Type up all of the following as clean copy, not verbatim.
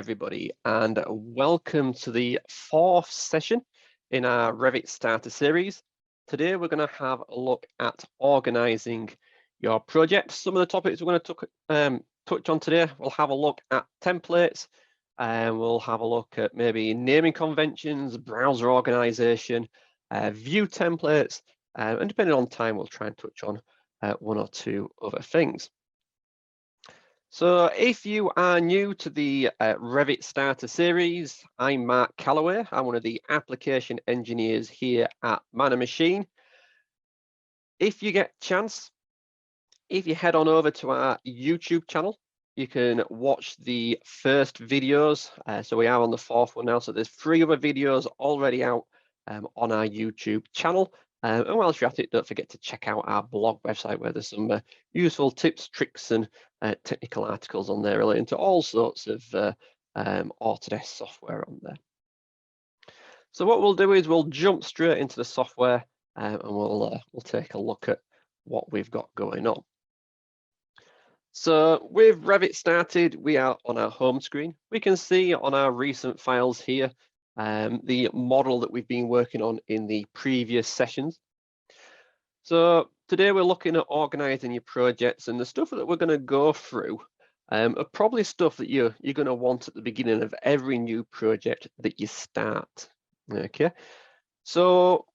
everybody, and welcome to the fourth session in our Revit Starter series. Today we're going to have a look at organising your project. Some of the topics we're going to touch on today, we'll have a look at templates, and we'll have a look at maybe naming conventions, browser organisation, view templates, and depending on time, we'll try and touch on one or two other things. So if you are new to the Revit Starter series, I'm Mark Calloway. I'm one of the application engineers here at Man & Machine. If you get a chance, if you head on over to our YouTube channel, you can watch the first videos. So we are on the fourth one now, so there's 3 other videos already out on our YouTube channel. And whilst you're at it, don't forget to check out our blog website where there's some useful tips, tricks, and technical articles on there relating to all sorts of Autodesk software on there. So what we'll do is we'll jump straight into the software and we'll take a look at what we've got going on. So with Revit started, we are on our home screen. We can see on our recent files here the model that we've been working on in the previous sessions. So today we're looking at organising your projects, and the stuff that we're going to go through are probably stuff that you're going to want at the beginning of every new project that you start. Okay, so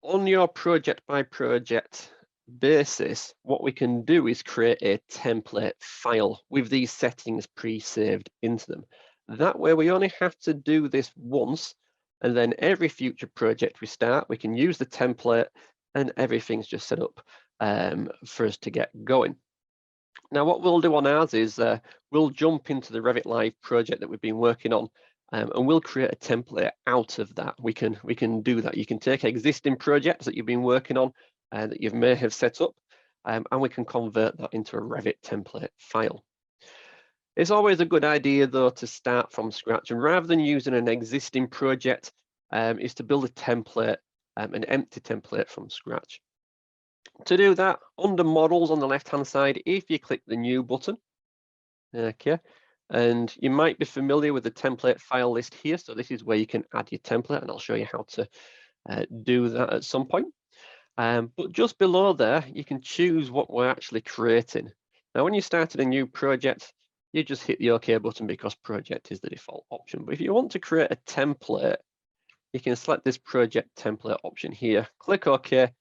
on your project by project basis, what we can do is create a template file with these settings pre-saved into them. That way we only have to do this once, and then every future project we start, we can use the template and everything's just set up for us to get going. Now what we'll do on ours is we'll jump into the Revit Live project that we've been working on, and we'll create a template out of that. We can do that. You can take existing projects that you've been working on that you may have set up, and we can convert that into a Revit template file. It's always a good idea though to start from scratch, and rather than using an existing project, is to build a template, an empty template from scratch. To do that, under models on the left hand side, if you click the new button, okay, and you might be familiar with the template file list here, so this is where you can add your template, and I'll show you how to do that at some point. But just below there, you can choose what we're actually creating. Now, when you started a new project, you just hit the OK button because project is the default option. But if you want to create a template, you can select this project template option here, click OK,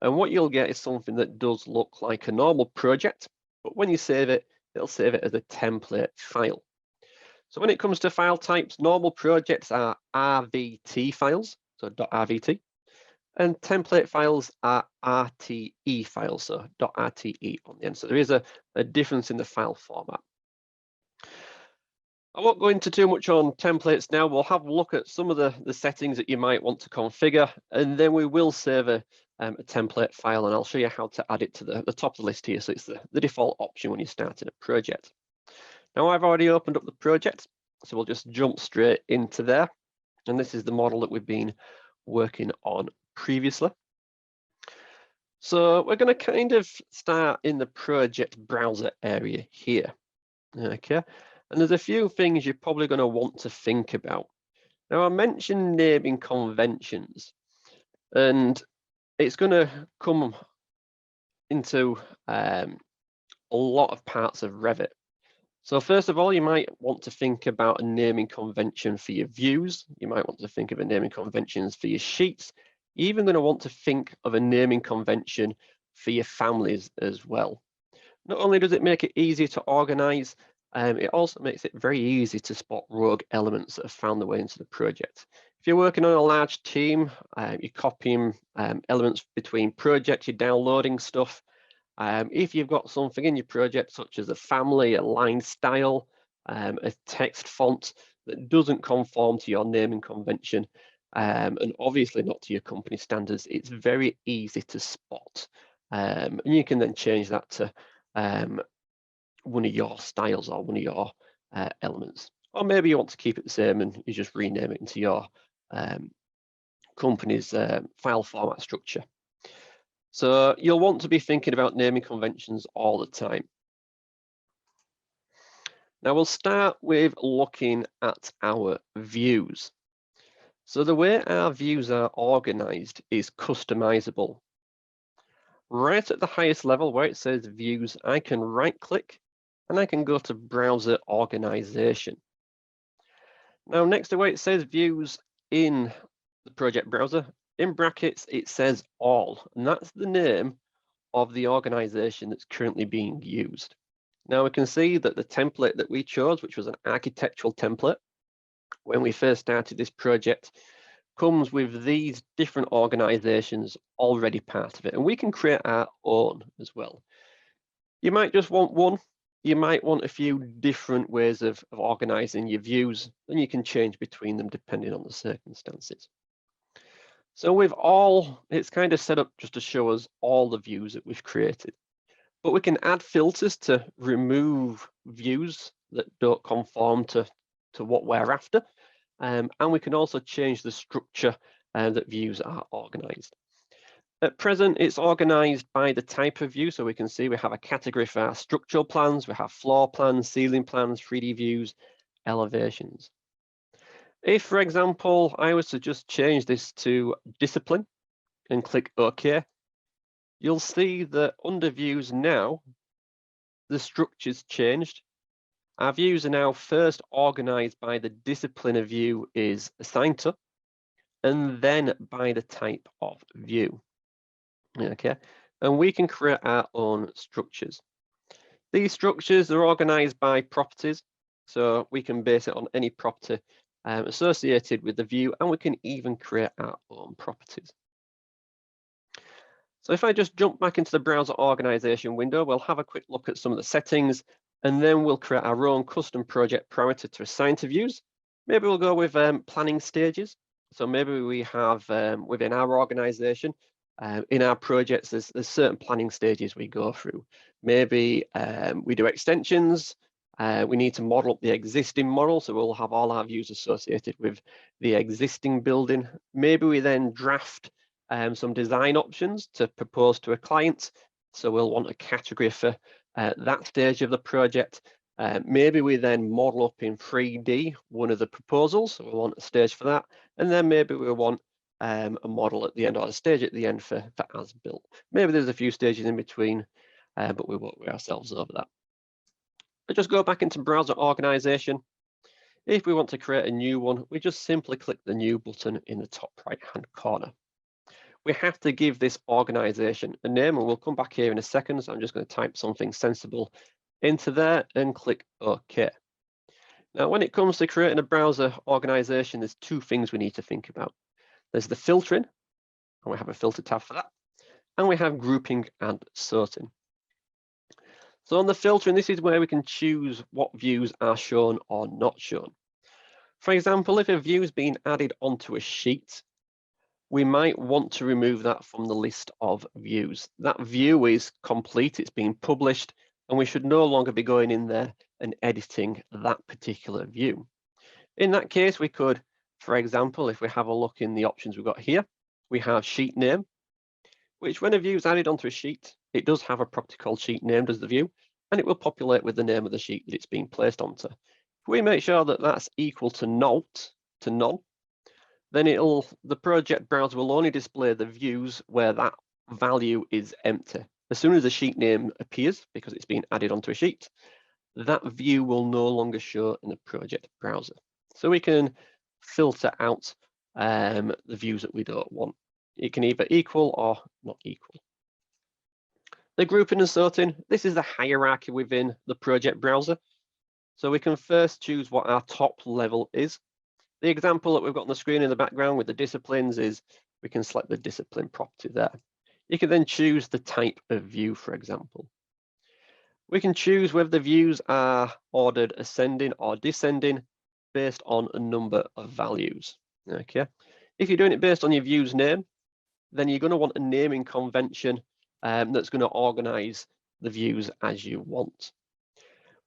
and what you'll get is something that does look like a normal project, but when you save it, it'll save it as a template file. So when it comes to file types, normal projects are RVT files, so .rvt, and template files are RTE files, so .rte on the end. So there is a difference in the file format. I won't go into too much on templates now. We'll have a look at some of the settings that you might want to configure, and then we will save a template file, and I'll show you how to add it to the top of the list here. So it's the default option when you're starting a project. Now I've already opened up the project, so we'll just jump straight into there. And this is the model that we've been working on previously. So we're going to kind of start in the project browser area here. Okay. And there's a few things you're probably going to want to think about. Now, I mentioned naming conventions, and it's going to come into a lot of parts of Revit. So first of all, you might want to think about a naming convention for your views. You might want to think of a naming conventions for your sheets. You're even going to want to think of a naming convention for your families as well. Not only does it make it easier to organize, it also makes it very easy to spot rogue elements that have found their way into the project. If you're working on a large team, you're copying elements between projects, you're downloading stuff. If you've got something in your project, such as a family, a line style, a text font that doesn't conform to your naming convention, and obviously not to your company standards, it's very easy to spot. And you can then change that to one of your styles or one of your elements. Or maybe you want to keep it the same and you just rename it into your company's file format structure. So you'll want to be thinking about naming conventions all the time. Now we'll start with looking at our views. So the way our views are organized is customizable. Right at the highest level where it says views, I can right click and I can go to browser organization. Now next to where it says views in the project browser, in brackets it says all, and that's the name of the organization that's currently being used. Now we can see that the template that we chose, which was an architectural template, when we first started this project, comes with these different organizations already part of it, and we can create our own as well. You might just want one, you might want a few different ways of organizing your views, and you can change between them depending on the circumstances. So with all, it's kind of set up just to show us all the views that we've created. But we can add filters to remove views that don't conform to what we're after. And we can also change the structure that views are organized. At present, it's organized by the type of view. So we can see we have a category for our structural plans, we have floor plans, ceiling plans, 3D views, elevations. If, for example, I was to just change this to discipline and click OK, you'll see that under views now, the structure's changed. Our views are now first organized by the discipline a view is assigned to, and then by the type of view. Okay, and we can create our own structures. These structures are organized by properties, so we can base it on any property associated with the view, and we can even create our own properties. So if I just jump back into the browser organization window, we'll have a quick look at some of the settings, and then we'll create our own custom project parameter to assign to views. Maybe we'll go with planning stages. So maybe we have within our organization, in our projects, there's certain planning stages we go through. Maybe we do extensions. We need to model up the existing model, so we'll have all our views associated with the existing building. Maybe we then draft some design options to propose to a client. So we'll want a category for that stage of the project. Maybe we then model up in 3D one of the proposals, so we want a stage for that. And then maybe we want a model at the end or a stage at the end for as built. Maybe there's a few stages in between, but we won't worry ourselves over that. But just go back into browser organization. If we want to create a new one, we just simply click the new button in the top right-hand corner. We have to give this organization a name, and we'll come back here in a second. So I'm just going to type something sensible into there and click OK. Now, when it comes to creating a browser organization, there's two things we need to think about. There's the filtering, and we have a filter tab for that, and we have grouping and sorting. So on the filtering, this is where we can choose what views are shown or not shown. For example, if a view has been added onto a sheet, we might want to remove that from the list of views. That view is complete, it's been published, and we should no longer be going in there and editing that particular view. In that case, we could, for example, if we have a look in the options we've got here, we have sheet name, which when a view is added onto a sheet, it does have a property called sheet named as the view, and it will populate with the name of the sheet that it's being placed onto. If we make sure that that's equal to none, then the project browser will only display the views where that value is empty. As soon as the sheet name appears, because it's been added onto a sheet, that view will no longer show in the project browser. So we can filter out the views that we don't want. It can either equal or not equal. The grouping and sorting, this is the hierarchy within the project browser. So we can first choose what our top level is. The example that we've got on the screen in the background with the disciplines is we can select the discipline property there. You can then choose the type of view, for example. We can choose whether the views are ordered ascending or descending based on a number of values. Okay. If you're doing it based on your view's name, then you're going to want a naming convention that's going to organize the views as you want.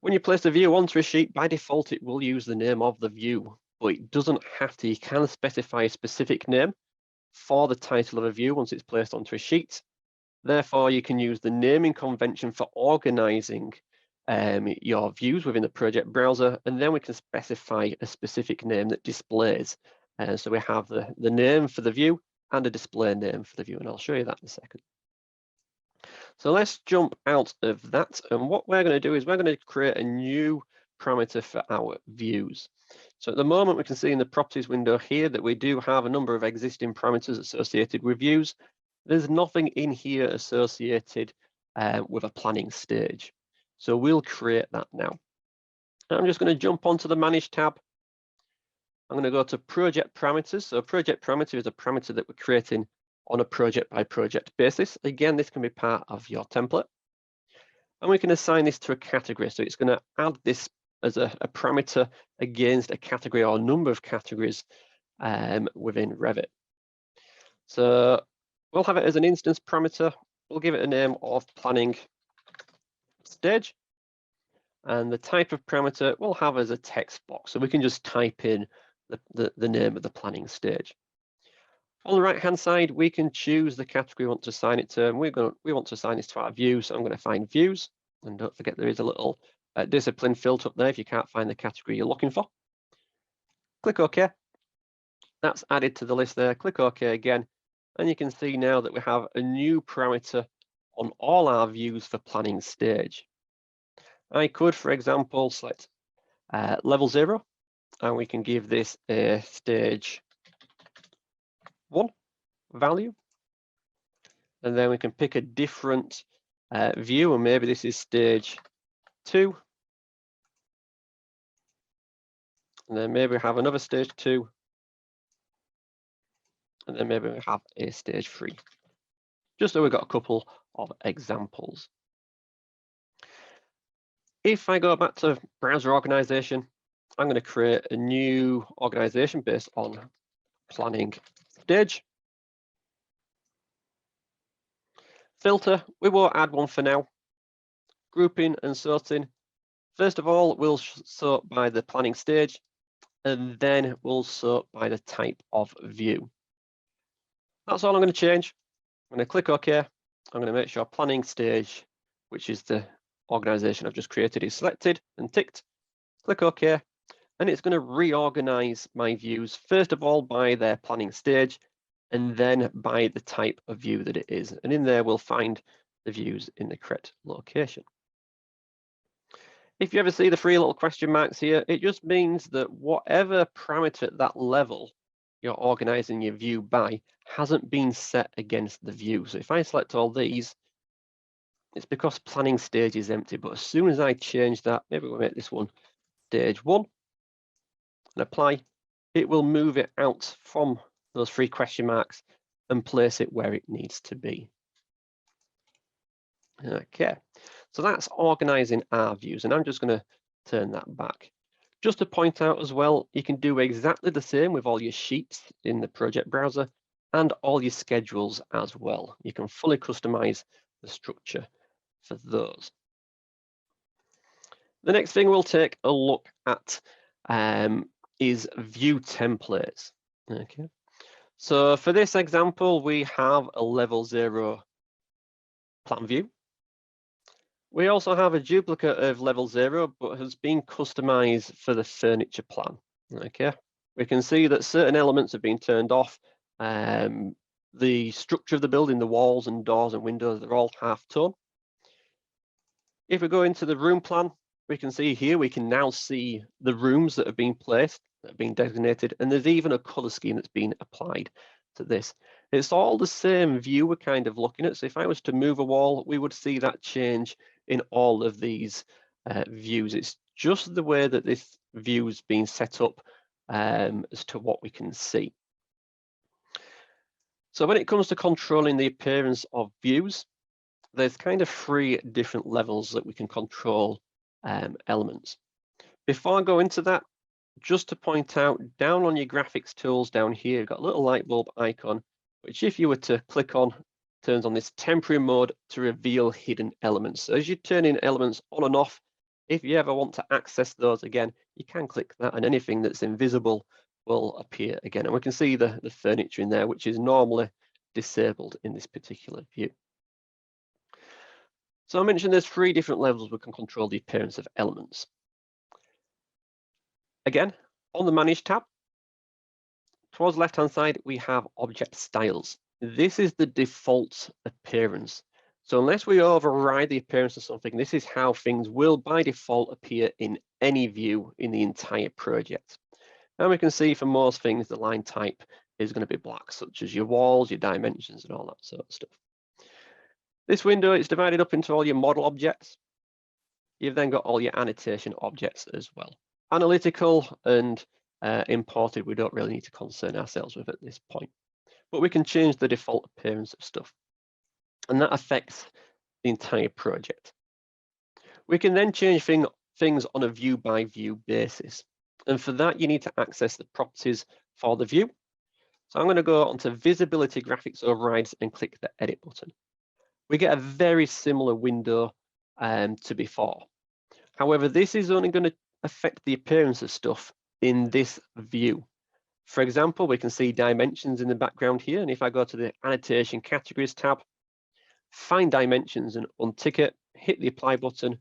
When you place the view onto a sheet, by default, it will use the name of the view, but it doesn't have to. You can specify a specific name for the title of a view once it's placed onto a sheet. Therefore, you can use the naming convention for organizing your views within the project browser, and then we can specify a specific name that displays. So we have the name for the view and a display name for the view, and I'll show you that in a second. So let's jump out of that, and what we're going to do is we're going to create a new parameter for our views. So at the moment, we can see in the properties window here that we do have a number of existing parameters associated with views. There's nothing in here associated with a planning stage. So we'll create that now. I'm just going to jump onto the Manage tab. I'm going to go to Project Parameters. So Project Parameter is a parameter that we're creating on a project by project basis. Again, this can be part of your template. And we can assign this to a category. So it's going to add this as a parameter against a category or a number of categories within Revit. So we'll have it as an instance parameter. We'll give it a name of planning stage. And the type of parameter we'll have as a text box. So we can just type in the name of the planning stage. On the right-hand side, we can choose the category we want to assign it to. And we want to assign this to our view. So I'm going to find views. And don't forget, there is a little discipline filter up there if you can't find the category you're looking for. Click OK. That's added to the list there. Click OK again. And you can see now that we have a new parameter on all our views for planning stage. I could, for example, select level 0, and we can give this a stage 1 value. And then we can pick a different view, and maybe this is stage 2. And then maybe we have another stage 2. And then maybe we have a stage 3. Just so we've got a couple of examples. If I go back to browser organization, I'm going to create a new organization based on planning stage. Filter, we won't add one for now. Grouping and sorting. First of all, we'll sort by the planning stage, and then we'll sort by the type of view. That's all I'm going to change. I'm going to click OK. I'm going to make sure planning stage, which is the organization I've just created, is selected and ticked. Click OK, and it's going to reorganize my views, first of all by their planning stage, and then by the type of view that it is. And in there, we'll find the views in the correct location. If you ever see the three little question marks here, it just means that whatever parameter at that level you're organizing your view by hasn't been set against the view. So if I select all these, it's because planning stage is empty. But as soon as I change that, maybe we'll make this one stage 1 and apply, it will move it out from those three question marks and place it where it needs to be. Okay, so that's organizing our views, and I'm just going to turn that back. Just to point out as well, you can do exactly the same with all your sheets in the project browser and all your schedules as well. You can fully customize the structure for those. The next thing we'll take a look at is view templates. Okay, so for this example, we have a level 0 plan view. We also have a duplicate of level 0, but has been customized for the furniture plan. Okay, we can see that certain elements have been turned off. The structure of the building, the walls and doors and windows, they're all half-tone. If we go into the room plan, we can see here, we can now see the rooms that have been placed, that have been designated, and there's even a color scheme that's been applied to this. It's all the same view we're kind of looking at. So if I was to move a wall, we would see that change in all of these views. It's just the way that this view has been set up as to what we can see. So when it comes to controlling the appearance of views, there's kind of 3 different levels that we can control elements. Before I go into that, just to point out, down on your graphics tools down here, you've got a little light bulb icon, which if you were to click on, turns on this temporary mode to reveal hidden elements. So as you turn in elements on and off, if you ever want to access those again, you can click that and anything that's invisible will appear again. And we can see the furniture in there, which is normally disabled in this particular view. So I mentioned there's 3 different levels we can control the appearance of elements. Again, on the Manage tab, towards the left-hand side, we have Object Styles. This is the default appearance. So unless we override the appearance of something, this is how things will by default appear in any view in the entire project. And we can see for most things, the line type is going to be black, such as your walls, your dimensions, and all that sort of stuff. This window is divided up into all your model objects. You've then got all your annotation objects as well. Analytical and imported, we don't really need to concern ourselves with at this point. But we can change the default appearance of stuff. And that affects the entire project. We can then change things on a view by view basis. And for that, you need to access the properties for the view. So I'm going to go onto Visibility Graphics Overrides and click the Edit button. We get a very similar window to before. However, this is only going to affect the appearance of stuff in this view. For example, we can see dimensions in the background here. And if I go to the Annotation Categories tab, find dimensions and untick it, hit the Apply button,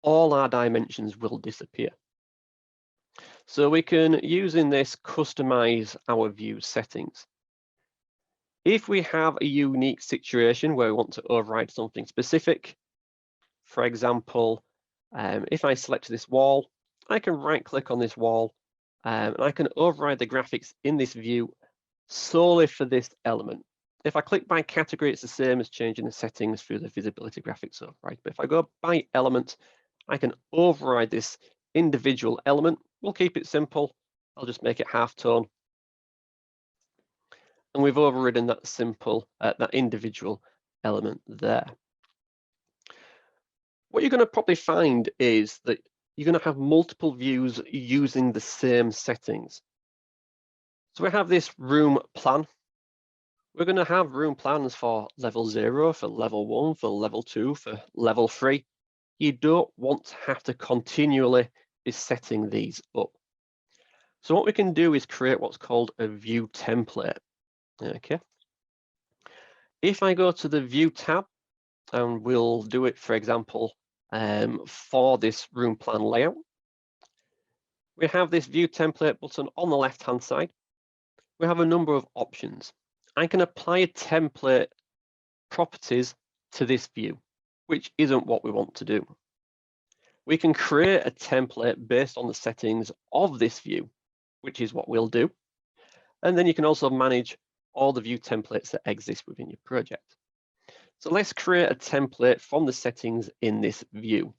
all our dimensions will disappear. So we can, using this, customize our view settings. If we have a unique situation where we want to override something specific, for example, if I select this wall, I can right click on this wall and I can override the graphics in this view solely for this element. If I click by category, it's the same as changing the settings through the visibility graphics override. But if I go by element, I can override this individual element. We'll keep it simple. I'll just make it halftone. And we've overridden that simple, that individual element there. What you're going to probably find is that you're going to have multiple views using the same settings. So we have this room plan. We're going to have room plans for level 0, for level 1, for level 2, for level 3. You don't want to have to continually be setting these up. So what we can do is create what's called a view template. Okay. If I go to the View tab, and we'll do it, for example, for this room plan layout, we have this View Template button on the left-hand side. We have a number of options. I can apply a template properties to this view, which isn't what we want to do. We can create a template based on the settings of this view, which is what we'll do. And then you can also manage all the view templates that exist within your project. So let's create a template from the settings in this view.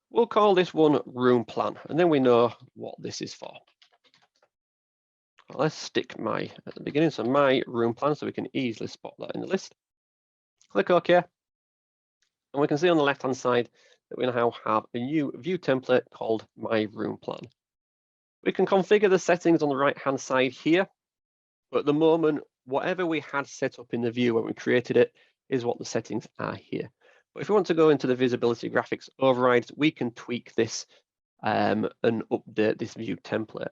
We'll call this one room plan, and then we know what this is for. Let's stick my at the beginning, so my room plan, so we can easily spot that in the list. Click OK. And we can see on the left-hand side that we now have a new view template called my room plan. We can configure the settings on the right-hand side here. But at the moment, whatever we had set up in the view when we created it is what the settings are here. But if we want to go into the visibility graphics overrides, we can tweak this and update this view template.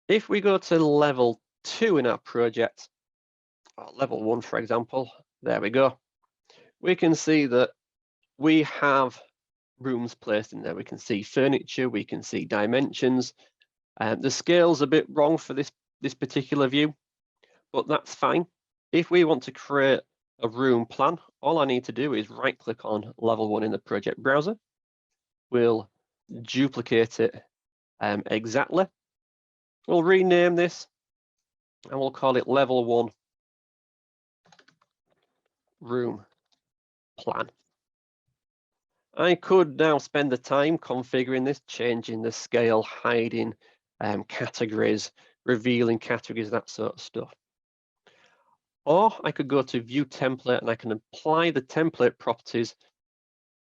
If we go to level 2 in our project, or level 1, for example, there we go. We can see that we have rooms placed in there. We can see furniture, we can see dimensions. The scale's a bit wrong for this particular view, but that's fine. If we want to create a room plan, all I need to do is right click on level 1 in the project browser. We'll duplicate it exactly. We'll rename this and we'll call it level 1 room plan. I could now spend the time configuring this, changing the scale, hiding categories, revealing categories, that sort of stuff. Or I could go to View Template and I can apply the template properties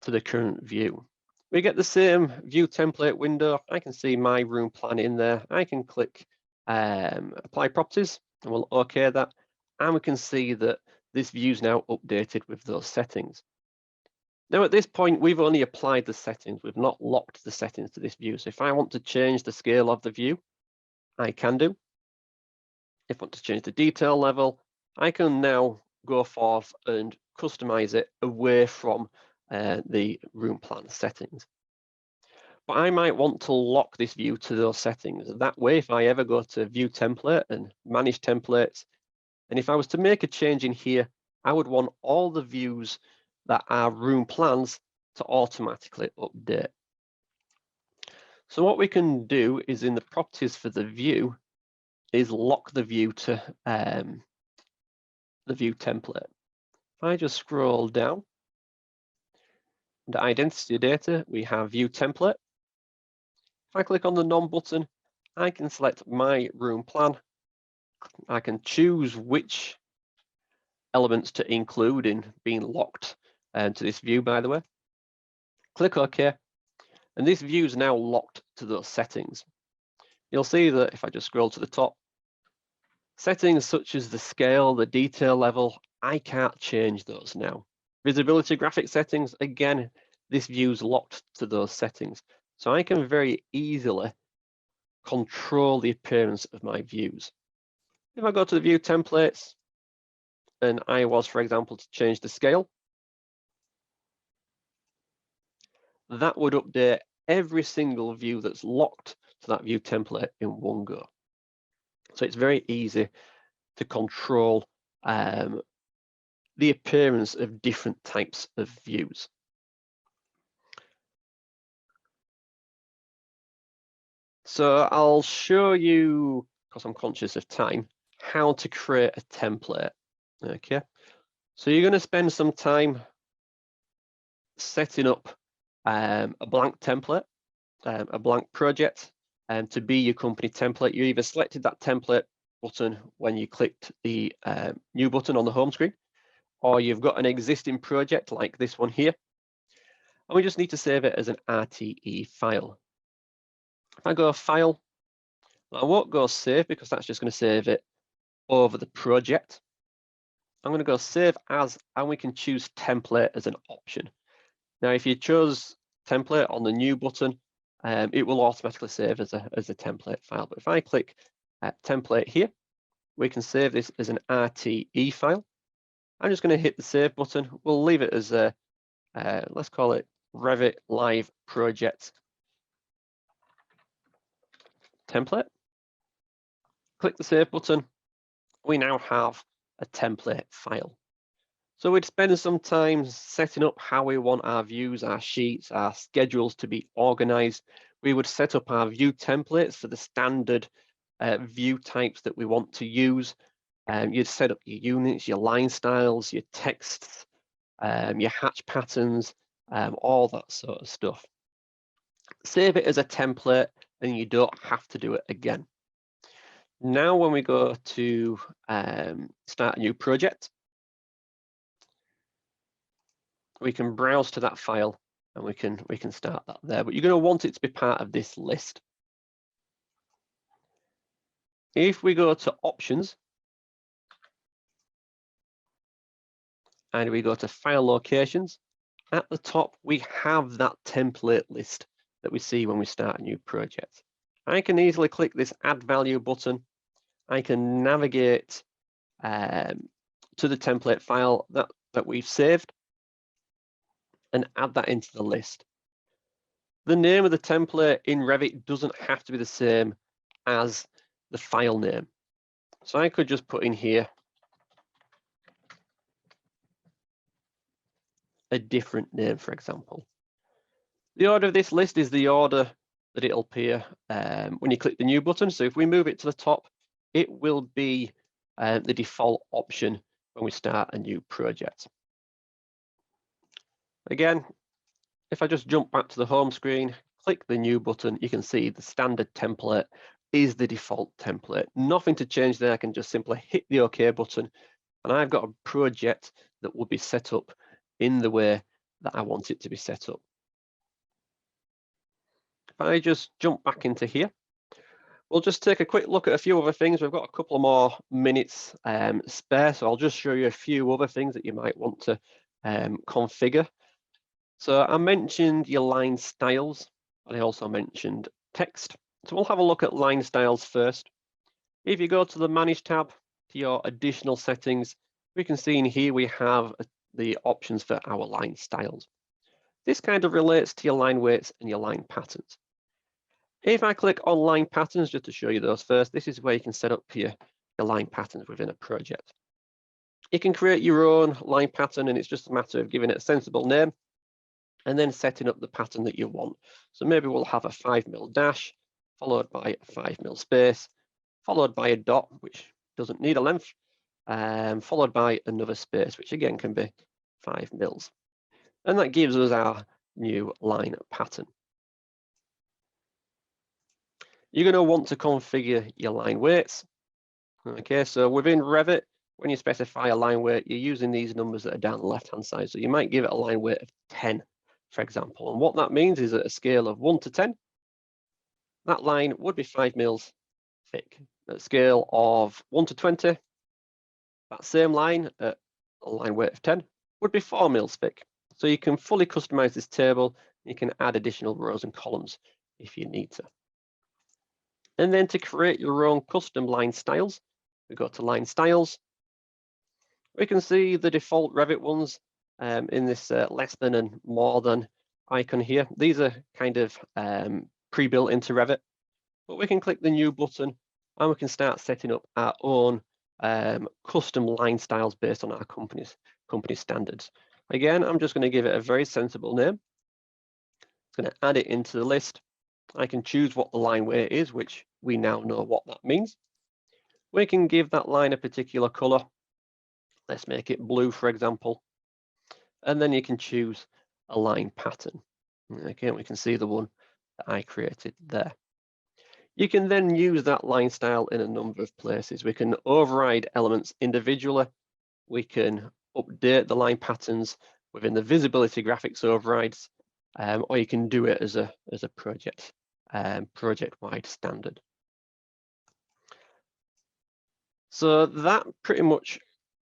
to the current view. We get the same View Template window. I can see my room plan in there. I can click Apply Properties and we'll OK that. And we can see that this view is now updated with those settings. Now at this point, we've only applied the settings. We've not locked the settings to this view. So if I want to change the scale of the view, I can do. If I want to change the detail level, I can now go forth and customize it away from the room plan settings. But I might want to lock this view to those settings. That way, if I ever go to view template and manage templates, and if I was to make a change in here, I would want all the views that are room plans to automatically update. So what we can do is in the properties for the view is lock the view to the view template. If I just scroll down, under identity data, we have view template. If I click on the none button, I can select my room plan. I can choose which elements to include in being locked to this view, by the way. Click OK, and this view is now locked to those settings. You'll see that if I just scroll to the top, settings such as the scale, the detail level, I can't change those now. Visibility graphic settings, again, this view's locked to those settings. So I can very easily control the appearance of my views. If I go to the view templates, and I was, for example, to change the scale, that would update every single view that's locked to that view template in one go. So it's very easy to control the appearance of different types of views. So I'll show you, because I'm conscious of time, how to create a template. Okay, so you're going to spend some time setting up a blank template, a blank project, to be your company template. You either selected that template button when you clicked the new button on the home screen, or you've got an existing project like this one here, and we just need to save it as an RTE file. If I go File, I won't go Save because that's just going to save it over the project. I'm going to go Save As, and we can choose Template as an option. Now, if you chose Template on the New button, it will automatically save as a template file. But if I click Template here, we can save this as an RTE file. I'm just going to hit the Save button. We'll leave it as a, let's call it Revit Live Project Template. Click the Save button. We now have a template file. So we'd spend some time setting up how we want our views, our sheets, our schedules to be organized. We would set up our view templates for the standard view types that we want to use. You'd set up your units, your line styles, your texts, your hatch patterns, all that sort of stuff. Save it as a template and you don't have to do it again. Now when we go to start a new project, we can browse to that file and we can start that there, but you're going to want it to be part of this list. If we go to options and we go to file locations, at the top we have that template list that we see when we start a new project. I can easily click this add value button. I can navigate to the template file that we've saved and add that into the list. The name of the template in Revit doesn't have to be the same as the file name. So I could just put in here a different name, for example. The order of this list is the order that it'll appear when you click the new button. So if we move it to the top, it will be the default option when we start a new project. Again, if I just jump back to the home screen, click the new button, you can see the standard template is the default template. Nothing to change there. I can just simply hit the OK button and I've got a project that will be set up in the way that I want it to be set up. If I just jump back into here, we'll just take a quick look at a few other things. We've got a couple more minutes spare, so I'll just show you a few other things that you might want to configure. So I mentioned your line styles, and I also mentioned text. So we'll have a look at line styles first. If you go to the Manage tab, for your additional settings, we can see in here we have the options for our line styles. This kind of relates to your line weights and your line patterns. If I click on line patterns, just to show you those first, this is where you can set up your line patterns within a project. You can create your own line pattern, and it's just a matter of giving it a sensible name and then setting up the pattern that you want. So maybe we'll have a 5mm dash, followed by a 5mm space, followed by a dot, which doesn't need a length, followed by another space, which again can be 5mm. And that gives us our new line pattern. You're going to want to configure your line weights. Okay, so within Revit, when you specify a line weight, you're using these numbers that are down the left-hand side. So you might give it a line weight of 10, for example. And what that means is at a scale of 1 to 10, that line would be 5mm thick. At a scale of 1 to 20, that same line at a line weight of 10 would be 4mm thick. So you can fully customize this table. You can add additional rows and columns if you need to. And then to create your own custom line styles, we go to line styles. We can see the default Revit ones in this less than and more than icon here. These are kind of pre-built into Revit, but we can click the new button and we can start setting up our own custom line styles based on our company standards. Again, I'm just going to give it a very sensible name. It's going to add it into the list. I can choose what the line weight is, which we now know what that means. We can give that line a particular color. Let's make it blue, for example. And then you can choose a line pattern. Okay, we can see the one that I created there. You can then use that line style in a number of places. We can override elements individually. We can update the line patterns within the visibility graphics overrides, or you can do it as a project-wide standard. So that pretty much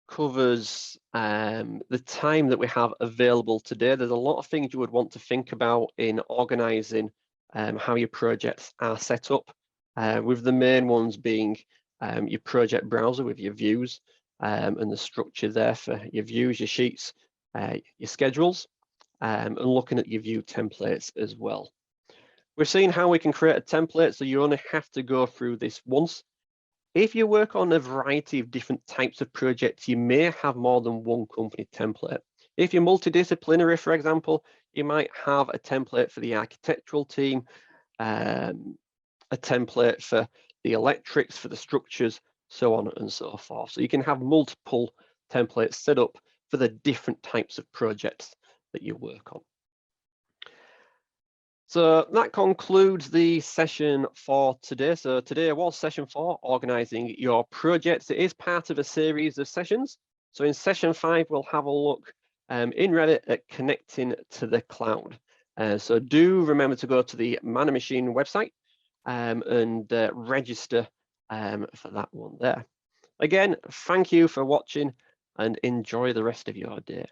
covers the time that we have available today. There's a lot of things you would want to think about in organizing how your projects are set up, with the main ones being your project browser with your views and the structure there for your views, your sheets, your schedules, and looking at your view templates as well. We're seeing how we can create a template, so you only have to go through this once. If you work on a variety of different types of projects, you may have more than one company template. If you're multidisciplinary, for example, you might have a template for the architectural team, a template for the electrics, for the structures, so on and so forth. So you can have multiple templates set up for the different types of projects that you work on. So that concludes the session for today. So today was session 4, organizing your projects. It is part of a series of sessions. So in session 5, we'll have a look in Revit at connecting to the cloud. So do remember to go to the Man and Machine website and register for that one there. Again, thank you for watching and enjoy the rest of your day.